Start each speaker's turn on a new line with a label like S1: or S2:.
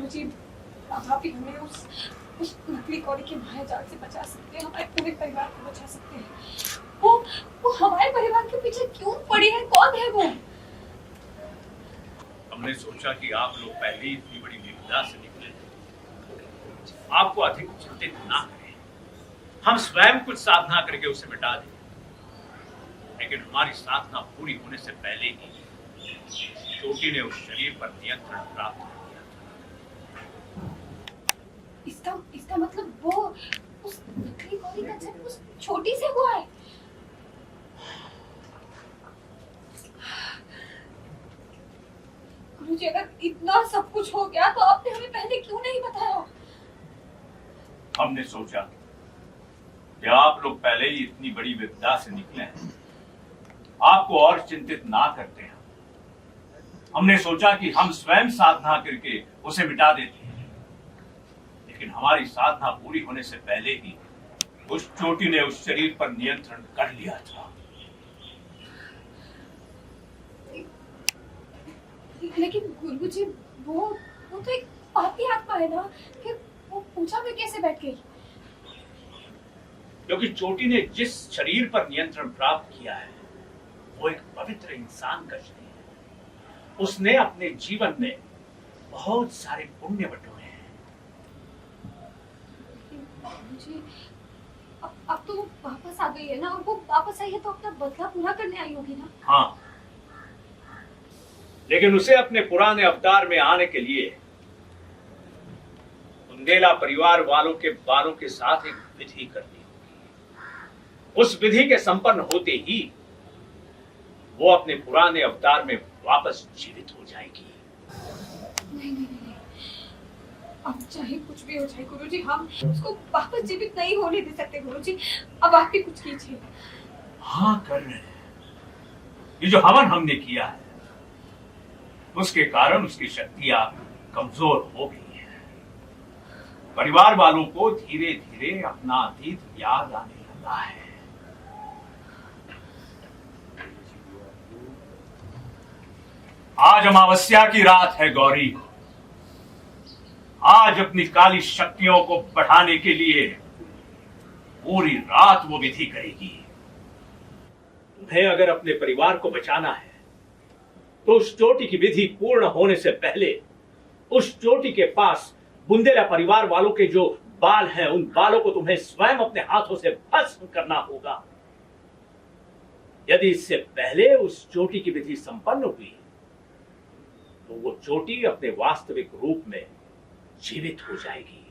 S1: गुरुजी, अब आप ही हमें उस नकली कौड़ी के मायाजाल से बचा सकते हैं, हमारे पूरे परिवार को बचा सकते हैं। वो हमारे परिवार के पीछे क्यों पड़ी है? कौन है वो?
S2: हमने सोचा कि आप लोग पहले ही इतनी बड़ी विपदा से निकले, आपको अधिक चिंतित ना करें। हम स्वयं कुछ साधना करके उसे मिटा दें, लेकिन हमारी साधना पूरी होने से पहले ही चोटी ने उस शरीर पर नियंत्रण प्राप्त कर लिया था।
S1: इसका मतलब वो उस नकली कौड़ी का जन्म उस छोटी से हुआ है। गुरुजी, अगर इतना सब कुछ हो गया तो आपने हमें पहले क्यों नहीं बताया?
S2: हमने सोचा कि आप लोग पहले ही इतनी बड़ी विपदा से निकले हैं, आपको और चिंतित ना करते हैं। हमने सोचा कि हम स्वयं साधना करके उसे मिटा देते हैं, लेकिन हमारी साधना पूरी होने से पहले ही उस चोटी ने उस शरीर पर नियंत्रण कर लिया था।
S1: लेकिन गुरुजी, वो तो एक पापी आत्मा है ना, फिर वो पूजा में कैसे बैठ गई?
S2: क्योंकि चोटी ने जिस शरीर पर नियंत्रण प्राप्त किया है वो एक पवित्र इंसान का शरीर है। उसने अपने जीवन में बहुत सारे पुण्य बटोरे हैं।
S1: गुरुजी, अब तो वो वापस आ गई है ना, और वो वापस आई है तो अपना बदला पूरा करने आई होगी ना?
S2: हाँ, लेकिन उसे अपने पुराने अवतार में आने के लिए बुंदेला परिवार वालों के बालों के साथ एक विधि करनी होगी। उस विधि के संपन्न होते ही वो अपने पुराने अवतार में वापस जीवित हो जाएगी।
S1: नहीं नहीं नहीं, अब चाहे कुछ भी हो जाए गुरुजी, हम उसको वापस जीवित नहीं होने दे सकते। गुरुजी, अब आप ही कुछ कीजिए।
S2: हाँ, कर रहे हैं। ये जो हवन हमने किया है उसके कारण उसकी शक्तियां कमजोर हो गई है। परिवार वालों को धीरे धीरे अपना अतीत याद आने लगा है। आज अमावस्या की रात है गौरी। आज अपनी काली शक्तियों को बढ़ाने के लिए पूरी रात वो विधि करेगी। तुम्हें अगर अपने परिवार को बचाना है तो उस चोटी की विधि पूर्ण होने से पहले उस चोटी के पास बुंदेला परिवार वालों के जो बाल हैं उन बालों को तुम्हें स्वयं अपने हाथों से भस्म करना होगा। यदि इससे पहले उस चोटी की विधि संपन्न हुई तो वो चोटी अपने वास्तविक रूप में जीवित हो जाएगी।